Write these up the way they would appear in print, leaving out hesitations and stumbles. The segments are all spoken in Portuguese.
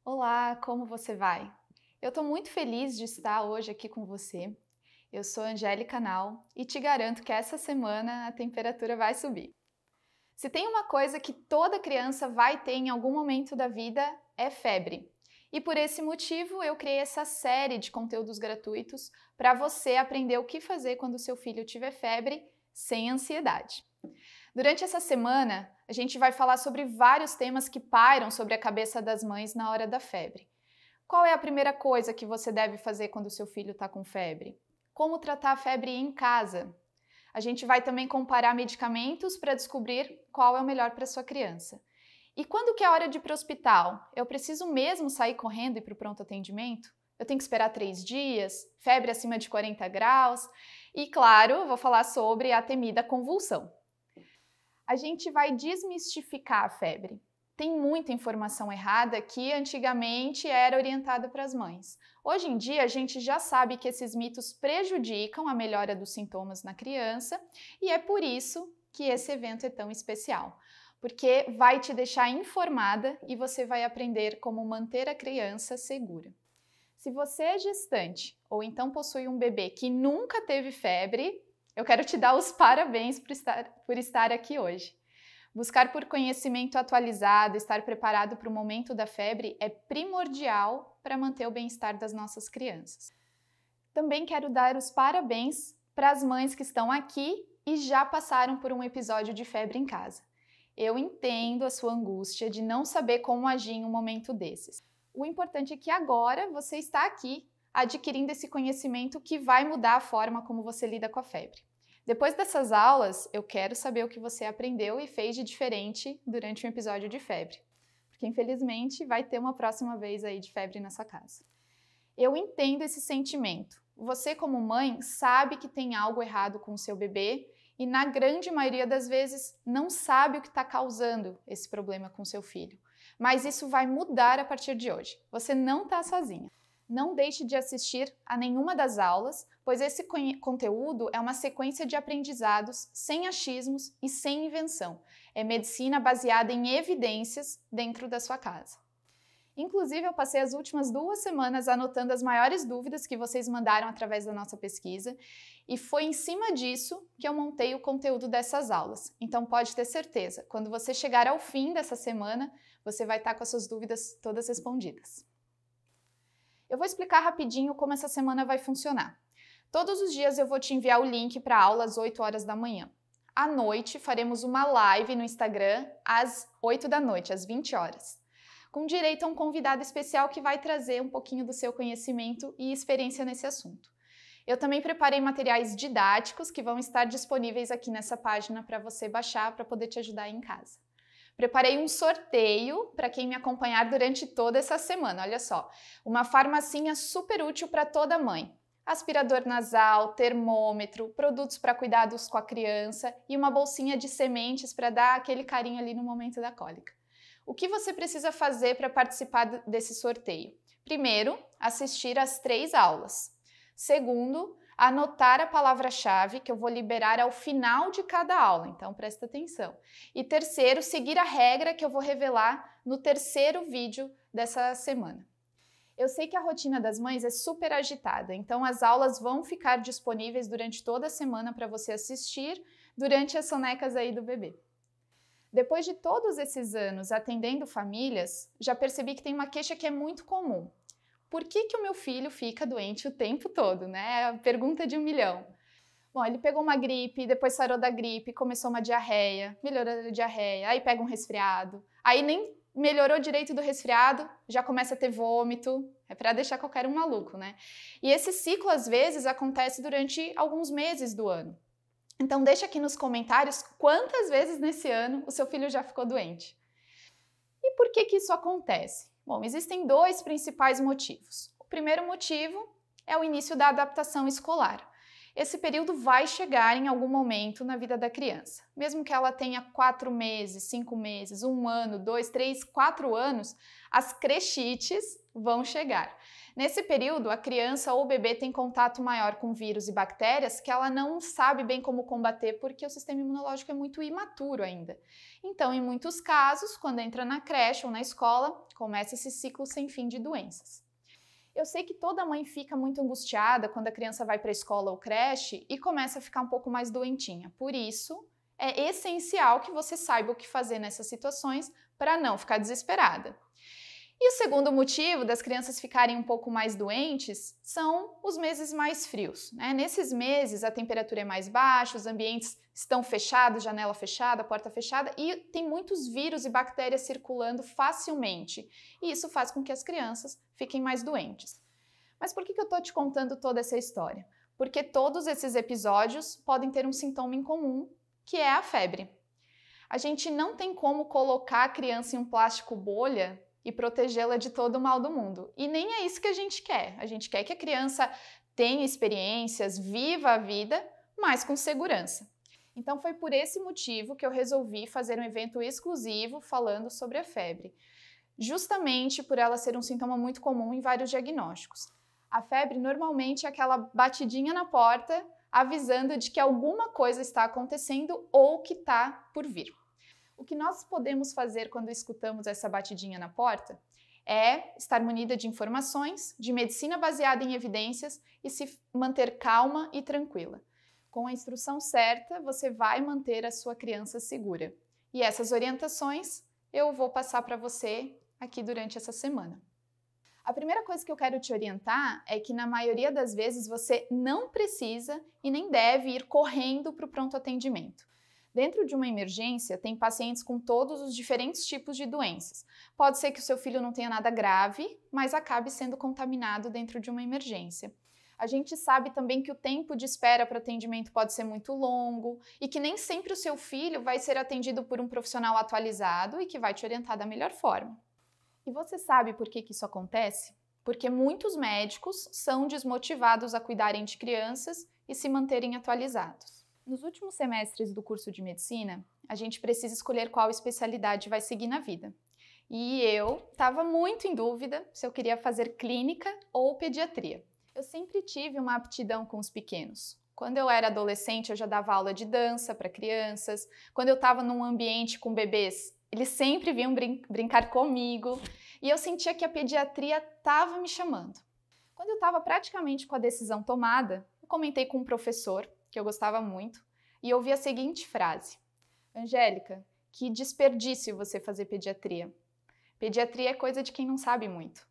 Olá, como você vai? Eu estou muito feliz de estar hoje aqui com você. Eu sou Angélica Nau e te garanto que essa semana a temperatura vai subir. Se tem uma coisa que toda criança vai ter em algum momento da vida, é febre. E por esse motivo eu criei essa série de conteúdos gratuitos para você aprender o que fazer quando seu filho tiver febre sem ansiedade. Durante essa semana, a gente vai falar sobre vários temas que pairam sobre a cabeça das mães na hora da febre. Qual é a primeira coisa que você deve fazer quando o seu filho está com febre? Como tratar a febre em casa? A gente vai também comparar medicamentos para descobrir qual é o melhor para sua criança. E quando que é hora de ir para o hospital? Eu preciso mesmo sair correndo e ir para o pronto atendimento? Eu tenho que esperar 3 dias? Febre acima de 40 graus? E claro, vou falar sobre a temida convulsão. A gente vai desmistificar a febre. Tem muita informação errada que antigamente era orientada para as mães. Hoje em dia, a gente já sabe que esses mitos prejudicam a melhora dos sintomas na criança e é por isso que esse evento é tão especial. Porque vai te deixar informada e você vai aprender como manter a criança segura. Se você é gestante ou então possui um bebê que nunca teve febre, eu quero te dar os parabéns por estar aqui hoje. Buscar por conhecimento atualizado, estar preparado para o momento da febre é primordial para manter o bem-estar das nossas crianças. Também quero dar os parabéns para as mães que estão aqui e já passaram por um episódio de febre em casa. Eu entendo a sua angústia de não saber como agir em um momento desses. O importante é que agora você está aqui adquirindo esse conhecimento que vai mudar a forma como você lida com a febre. Depois dessas aulas, eu quero saber o que você aprendeu e fez de diferente durante um episódio de febre, porque infelizmente vai ter uma próxima vez aí de febre na sua casa. Eu entendo esse sentimento. Você, como mãe, sabe que tem algo errado com o seu bebê e, na grande maioria das vezes, não sabe o que está causando esse problema com seu filho. Mas isso vai mudar a partir de hoje. Você não está sozinha. Não deixe de assistir a nenhuma das aulas, pois esse conteúdo é uma sequência de aprendizados sem achismos e sem invenção. É medicina baseada em evidências dentro da sua casa. Inclusive, eu passei as últimas 2 semanas anotando as maiores dúvidas que vocês mandaram através da nossa pesquisa e foi em cima disso que eu montei o conteúdo dessas aulas. Então pode ter certeza, quando você chegar ao fim dessa semana, você vai estar com as suas dúvidas todas respondidas. Eu vou explicar rapidinho como essa semana vai funcionar. Todos os dias eu vou te enviar o link para a aula às 8 horas da manhã. À noite, faremos uma live no Instagram às 8 da noite, às 20 horas. Com direito a um convidado especial que vai trazer um pouquinho do seu conhecimento e experiência nesse assunto. Eu também preparei materiais didáticos que vão estar disponíveis aqui nessa página para você baixar para poder te ajudar aí em casa. Preparei um sorteio para quem me acompanhar durante toda essa semana, olha só. Uma farmacinha super útil para toda mãe. Aspirador nasal, termômetro, produtos para cuidados com a criança e uma bolsinha de sementes para dar aquele carinho ali no momento da cólica. O que você precisa fazer para participar desse sorteio? Primeiro, assistir às 3 aulas. Segundo, anotar a palavra-chave que eu vou liberar ao final de cada aula, então presta atenção. E terceiro, seguir a regra que eu vou revelar no terceiro vídeo dessa semana. Eu sei que a rotina das mães é super agitada, então as aulas vão ficar disponíveis durante toda a semana para você assistir durante as sonecas aí do bebê. Depois de todos esses anos atendendo famílias, já percebi que tem uma queixa que é muito comum. Por que o meu filho fica doente o tempo todo, né? É a pergunta de 1 milhão. Bom, ele pegou uma gripe, depois sarou da gripe, começou uma diarreia, melhorou a diarreia, aí pega um resfriado, aí nem melhorou direito do resfriado, já começa a ter vômito, é para deixar qualquer um maluco, né? E esse ciclo, às vezes, acontece durante alguns meses do ano. Então, deixa aqui nos comentários quantas vezes nesse ano o seu filho já ficou doente. E por que isso acontece? Bom, existem 2 principais motivos. O primeiro motivo é o início da adaptação escolar. Esse período vai chegar em algum momento na vida da criança. Mesmo que ela tenha 4 meses, 5 meses, 1 ano, 2, 3, 4 anos, as crechites vão chegar. Nesse período, a criança ou o bebê tem contato maior com vírus e bactérias que ela não sabe bem como combater porque o sistema imunológico é muito imaturo ainda. Então, em muitos casos, quando entra na creche ou na escola, começa esse ciclo sem fim de doenças. Eu sei que toda mãe fica muito angustiada quando a criança vai para a escola ou creche e começa a ficar um pouco mais doentinha. Por isso, é essencial que você saiba o que fazer nessas situações para não ficar desesperada. E o segundo motivo das crianças ficarem um pouco mais doentes são os meses mais frios, né? Nesses meses a temperatura é mais baixa, os ambientes estão fechados, janela fechada, porta fechada e tem muitos vírus e bactérias circulando facilmente. E isso faz com que as crianças fiquem mais doentes. Mas por que eu estou te contando toda essa história? Porque todos esses episódios podem ter um sintoma em comum, que é a febre. A gente não tem como colocar a criança em um plástico bolha e protegê-la de todo o mal do mundo. E nem é isso que a gente quer. A gente quer que a criança tenha experiências, viva a vida, mas com segurança. Então foi por esse motivo que eu resolvi fazer um evento exclusivo falando sobre a febre, justamente por ela ser um sintoma muito comum em vários diagnósticos. A febre normalmente é aquela batidinha na porta avisando de que alguma coisa está acontecendo ou que está por vir. O que nós podemos fazer quando escutamos essa batidinha na porta é estar munida de informações, de medicina baseada em evidências e se manter calma e tranquila. Com a instrução certa, você vai manter a sua criança segura. E essas orientações eu vou passar para você aqui durante essa semana. A primeira coisa que eu quero te orientar é que na maioria das vezes você não precisa e nem deve ir correndo para o pronto atendimento. Dentro de uma emergência, tem pacientes com todos os diferentes tipos de doenças. Pode ser que o seu filho não tenha nada grave, mas acabe sendo contaminado dentro de uma emergência. A gente sabe também que o tempo de espera para atendimento pode ser muito longo e que nem sempre o seu filho vai ser atendido por um profissional atualizado e que vai te orientar da melhor forma. E você sabe por que isso acontece? Porque muitos médicos são desmotivados a cuidarem de crianças e se manterem atualizados. Nos últimos semestres do curso de medicina, a gente precisa escolher qual especialidade vai seguir na vida. E eu estava muito em dúvida se eu queria fazer clínica ou pediatria. Eu sempre tive uma aptidão com os pequenos. Quando eu era adolescente, eu já dava aula de dança para crianças. Quando eu estava num ambiente com bebês, eles sempre vinham brincar comigo. E eu sentia que a pediatria estava me chamando. Quando eu estava praticamente com a decisão tomada, eu comentei com um professor que eu gostava muito, e ouvi a seguinte frase: Angélica, que desperdício você fazer pediatria. Pediatria é coisa de quem não sabe muito.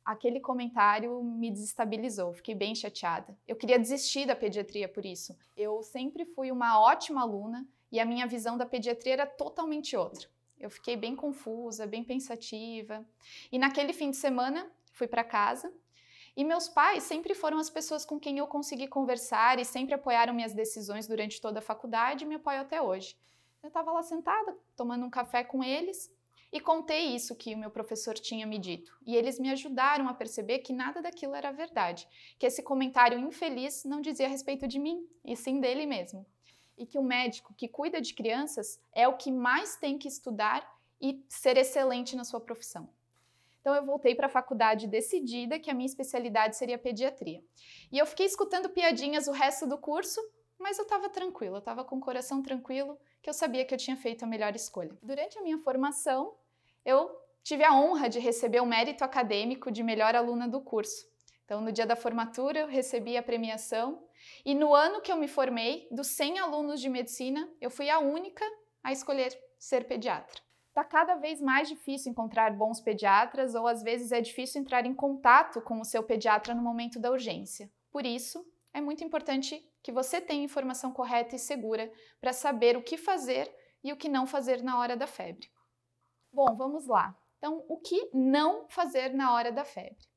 Aquele comentário me desestabilizou, fiquei bem chateada. Eu queria desistir da pediatria por isso. Eu sempre fui uma ótima aluna e a minha visão da pediatria era totalmente outra. Eu fiquei bem confusa, bem pensativa. E naquele fim de semana, fui para casa. E meus pais sempre foram as pessoas com quem eu consegui conversar e sempre apoiaram minhas decisões durante toda a faculdade e me apoiam até hoje. Eu estava lá sentada, tomando um café com eles e contei isso que o meu professor tinha me dito. E eles me ajudaram a perceber que nada daquilo era verdade, que esse comentário infeliz não dizia a respeito de mim, e sim dele mesmo. E que o médico que cuida de crianças é o que mais tem que estudar e ser excelente na sua profissão. Então eu voltei para a faculdade decidida que a minha especialidade seria pediatria. E eu fiquei escutando piadinhas o resto do curso, mas eu estava tranquila, eu estava com o coração tranquilo, que eu sabia que eu tinha feito a melhor escolha. Durante a minha formação, eu tive a honra de receber o mérito acadêmico de melhor aluna do curso. Então, no dia da formatura, eu recebi a premiação e no ano que eu me formei, dos 100 alunos de medicina, eu fui a única a escolher ser pediatra. Está cada vez mais difícil encontrar bons pediatras ou às vezes é difícil entrar em contato com o seu pediatra no momento da urgência. Por isso, é muito importante que você tenha informação correta e segura para saber o que fazer e o que não fazer na hora da febre. Bom, vamos lá. Então, o que não fazer na hora da febre?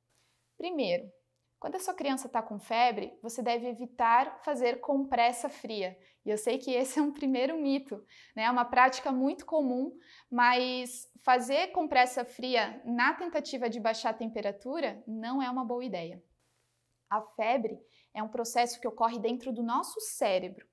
Primeiro, quando a sua criança está com febre, você deve evitar fazer compressa fria. E eu sei que esse é um primeiro mito, né? É uma prática muito comum, mas fazer compressa fria na tentativa de baixar a temperatura não é uma boa ideia. A febre é um processo que ocorre dentro do nosso cérebro.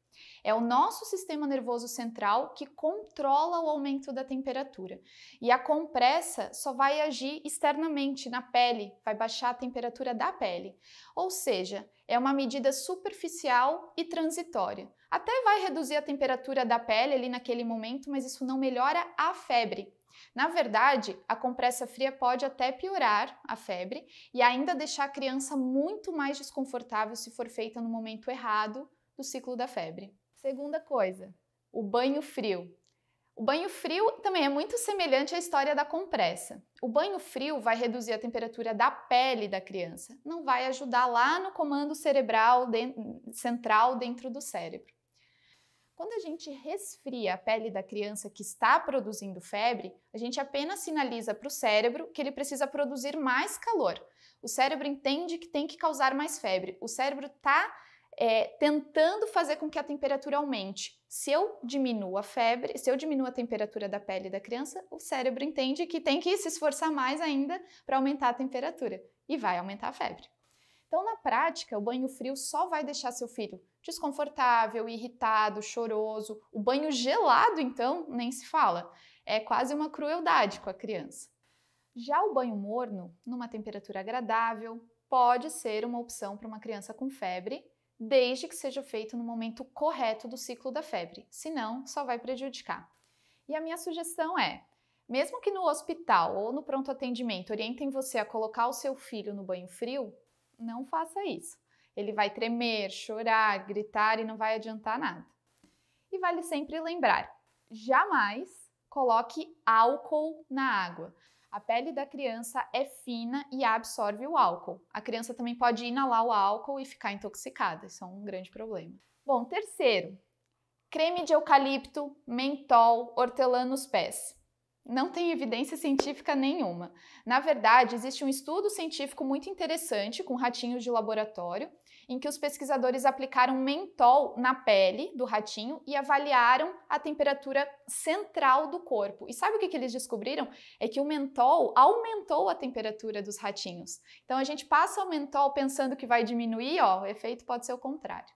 É o nosso sistema nervoso central que controla o aumento da temperatura. E a compressa só vai agir externamente na pele, vai baixar a temperatura da pele. Ou seja, é uma medida superficial e transitória. Até vai reduzir a temperatura da pele ali naquele momento, mas isso não melhora a febre. Na verdade, a compressa fria pode até piorar a febre e ainda deixar a criança muito mais desconfortável se for feita no momento errado do ciclo da febre. Segunda coisa, o banho frio. O banho frio também é muito semelhante à história da compressa. O banho frio vai reduzir a temperatura da pele da criança, não vai ajudar lá no comando cerebral central dentro do cérebro. Quando a gente resfria a pele da criança que está produzindo febre, a gente apenas sinaliza para o cérebro que ele precisa produzir mais calor. O cérebro entende que tem que causar mais febre. O cérebro está tentando fazer com que a temperatura aumente. Se eu diminuo a febre, se eu diminuo a temperatura da pele da criança, o cérebro entende que tem que se esforçar mais ainda para aumentar a temperatura e vai aumentar a febre. Então, na prática, o banho frio só vai deixar seu filho desconfortável, irritado, choroso. O banho gelado, então, nem se fala. É quase uma crueldade com a criança. Já o banho morno, numa temperatura agradável, pode ser uma opção para uma criança com febre, desde que seja feito no momento correto do ciclo da febre, senão só vai prejudicar. E a minha sugestão é, mesmo que no hospital ou no pronto atendimento orientem você a colocar o seu filho no banho frio, não faça isso. Ele vai tremer, chorar, gritar e não vai adiantar nada. E vale sempre lembrar, jamais coloque álcool na água. A pele da criança é fina e absorve o álcool. A criança também pode inalar o álcool e ficar intoxicada. Isso é um grande problema. Bom, terceiro, creme de eucalipto, mentol, hortelã nos pés. Não tem evidência científica nenhuma. Na verdade, existe um estudo científico muito interessante com ratinhos de laboratório, em que os pesquisadores aplicaram mentol na pele do ratinho e avaliaram a temperatura central do corpo. E sabe o que eles descobriram? É que o mentol aumentou a temperatura dos ratinhos. Então a gente passa o mentol pensando que vai diminuir, o efeito pode ser o contrário.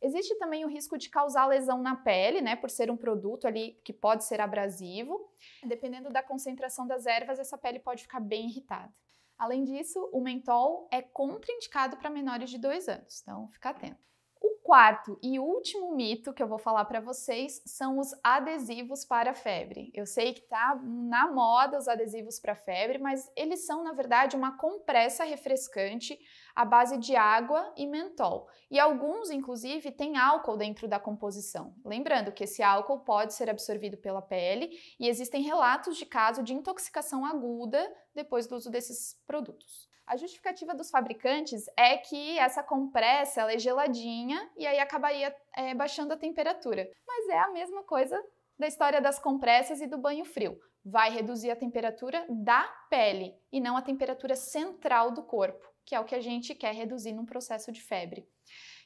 Existe também o risco de causar lesão na pele, né, por ser um produto ali que pode ser abrasivo. Dependendo da concentração das ervas, essa pele pode ficar bem irritada. Além disso, o mentol é contraindicado para menores de 2 anos, então fica atento. O quarto e último mito que eu vou falar para vocês são os adesivos para febre. Eu sei que tá na moda os adesivos para febre, mas eles são, na verdade, uma compressa refrescante à base de água e mentol. E alguns, inclusive, têm álcool dentro da composição. Lembrando que esse álcool pode ser absorvido pela pele e existem relatos de caso de intoxicação aguda depois do uso desses produtos. A justificativa dos fabricantes é que essa compressa ela é geladinha e aí acabaria baixando a temperatura. Mas é a mesma coisa da história das compressas e do banho frio. Vai reduzir a temperatura da pele e não a temperatura central do corpo, que é o que a gente quer reduzir num processo de febre.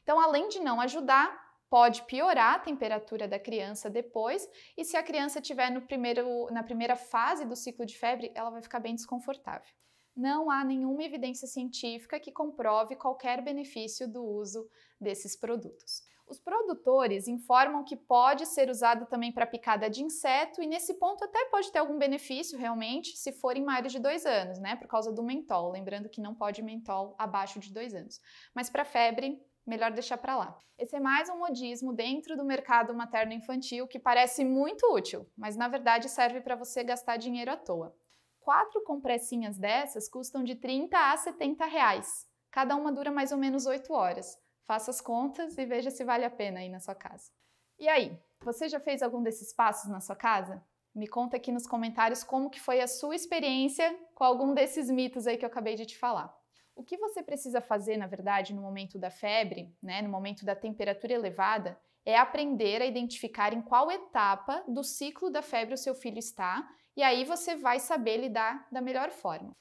Então, além de não ajudar, pode piorar a temperatura da criança depois e se a criança estiver na primeira fase do ciclo de febre, ela vai ficar bem desconfortável. Não há nenhuma evidência científica que comprove qualquer benefício do uso desses produtos. Os produtores informam que pode ser usado também para picada de inseto e nesse ponto até pode ter algum benefício realmente se forem maiores de 2 anos, né? Por causa do mentol, lembrando que não pode mentol abaixo de 2 anos. Mas para febre, melhor deixar para lá. Esse é mais um modismo dentro do mercado materno-infantil que parece muito útil, mas na verdade serve para você gastar dinheiro à toa. 4 compressinhas dessas custam de 30 a 70 reais. Cada uma dura mais ou menos 8 horas. Faça as contas e veja se vale a pena aí na sua casa. E aí, você já fez algum desses passos na sua casa? Me conta aqui nos comentários como que foi a sua experiência com algum desses mitos aí que eu acabei de te falar. O que você precisa fazer, na verdade, no momento da febre, né, no momento da temperatura elevada, é aprender a identificar em qual etapa do ciclo da febre o seu filho está e aí você vai saber lidar da melhor forma.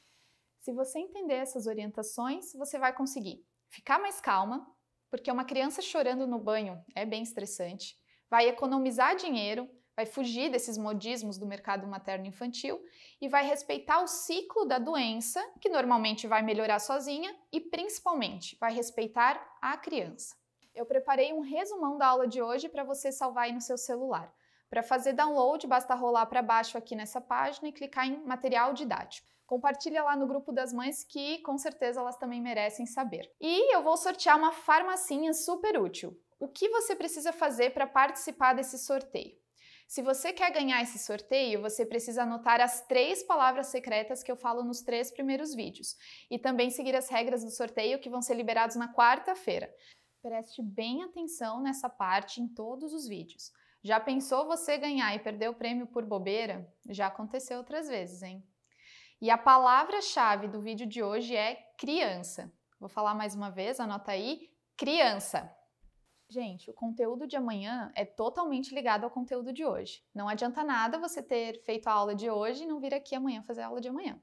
Se você entender essas orientações, você vai conseguir ficar mais calma, porque uma criança chorando no banho é bem estressante, vai economizar dinheiro, vai fugir desses modismos do mercado materno-infantil e vai respeitar o ciclo da doença, que normalmente vai melhorar sozinha, e principalmente vai respeitar a criança. Eu preparei um resumão da aula de hoje para você salvar aí no seu celular. Para fazer download, basta rolar para baixo aqui nessa página e clicar em material didático. Compartilha lá no grupo das mães que com certeza elas também merecem saber. E eu vou sortear uma farmacinha super útil. O que você precisa fazer para participar desse sorteio? Se você quer ganhar esse sorteio, você precisa anotar as 3 palavras secretas que eu falo nos 3 primeiros vídeos e também seguir as regras do sorteio que vão ser liberados na quarta-feira. Preste bem atenção nessa parte em todos os vídeos. Já pensou você ganhar e perder o prêmio por bobeira? Já aconteceu outras vezes, hein? E a palavra-chave do vídeo de hoje é criança. Vou falar mais uma vez, anota aí, criança. Gente, o conteúdo de amanhã é totalmente ligado ao conteúdo de hoje. Não adianta nada você ter feito a aula de hoje e não vir aqui amanhã fazer a aula de amanhã.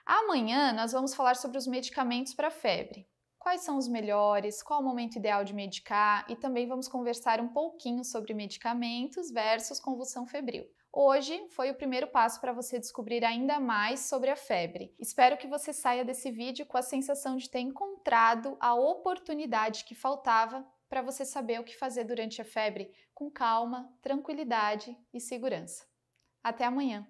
Amanhã nós vamos falar sobre os medicamentos para febre. Quais são os melhores, qual o momento ideal de medicar e também vamos conversar um pouquinho sobre medicamentos versus convulsão febril. Hoje foi o primeiro passo para você descobrir ainda mais sobre a febre. Espero que você saia desse vídeo com a sensação de ter encontrado a oportunidade que faltava para você saber o que fazer durante a febre com calma, tranquilidade e segurança. Até amanhã!